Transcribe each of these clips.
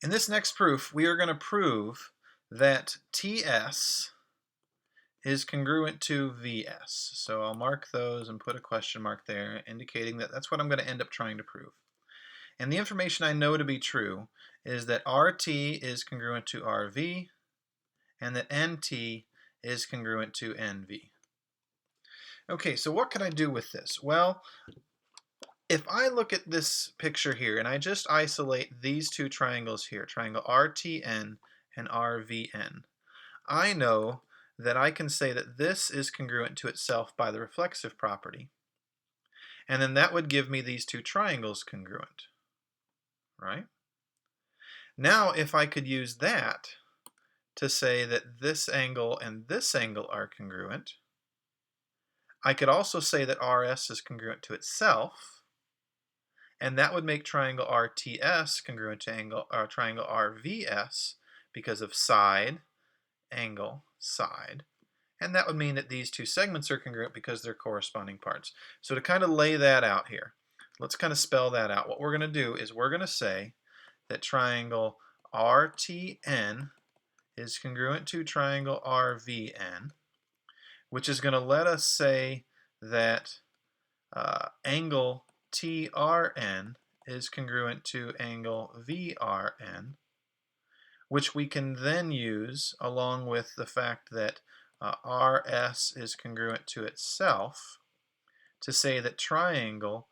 In this next proof, we are going to prove that TS is congruent to VS. So I'll mark those and put a question mark there, indicating that that's what I'm going to end up trying to prove. And the information I know to be true is that RT is congruent to RV and that NT is congruent to NV. Okay, so what can I do with this? Well, if I look at this picture here and I just isolate these two triangles here, triangle RTN and RVN, I know that I can say that this is congruent to itself by the reflexive property. And then that would give me these two triangles congruent, right? Now, if I could use that to say that this angle and this angle are congruent, I could also say that RS is congruent to itself, and that would make triangle RTS congruent to triangle RVS because of side, angle, side. And that would mean that these two segments are congruent because they're corresponding parts. So to kind of lay that out here, let's kind of spell that out. What we're going to do is we're going to say that triangle RTN is congruent to triangle RVN, which is going to let us say that angle TRN is congruent to angle VRN, which we can then use along with the fact that RS is congruent to itself to say that triangle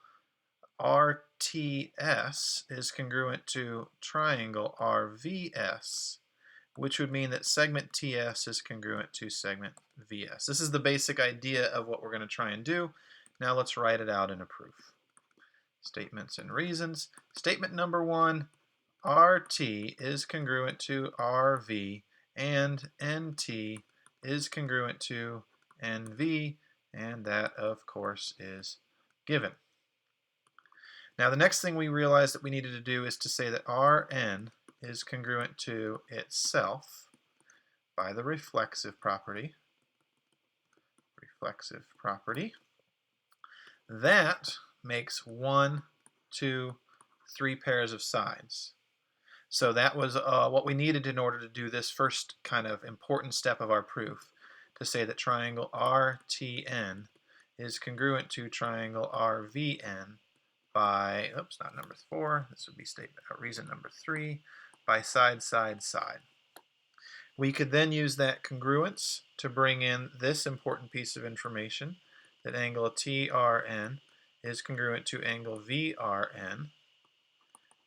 RTS is congruent to triangle RVS, which would mean that segment TS is congruent to segment VS. This is the basic idea of what we're going to try and do. Now let's write it out in a proof. Statements and reasons. Statement number 1, RT is congruent to RV and NT is congruent to NV, and that of course is given. Now the next thing we realized that we needed to do is to say that Rn is congruent to itself by the reflexive property. That makes 1, 2, 3 pairs of sides. So that was what we needed in order to do this first kind of important step of our proof, to say that triangle RTN is congruent to triangle RVN by, oops, not number 4, this would be reason number 3, by side, side, side. We could then use that congruence to bring in this important piece of information, that angle TRN is congruent to angle VRN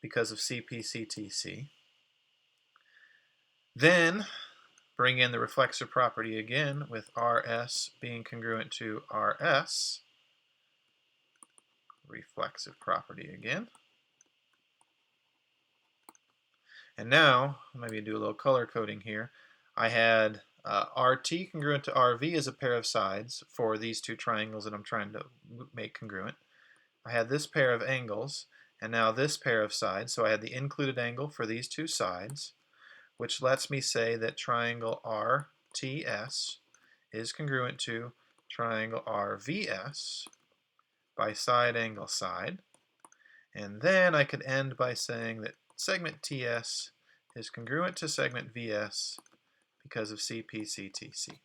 because of CPCTC. Then bring in the reflexive property again with RS being congruent to RS. Reflexive property again. And now, maybe do a little color coding here. I had RT congruent to RV as a pair of sides for these two triangles that I'm trying to make congruent. I had this pair of angles, and now this pair of sides. So I had the included angle for these two sides, which lets me say that triangle RTS is congruent to triangle RVS by side, angle, side. And then I could end by saying that segment TS is congruent to segment VS because of CPCTC.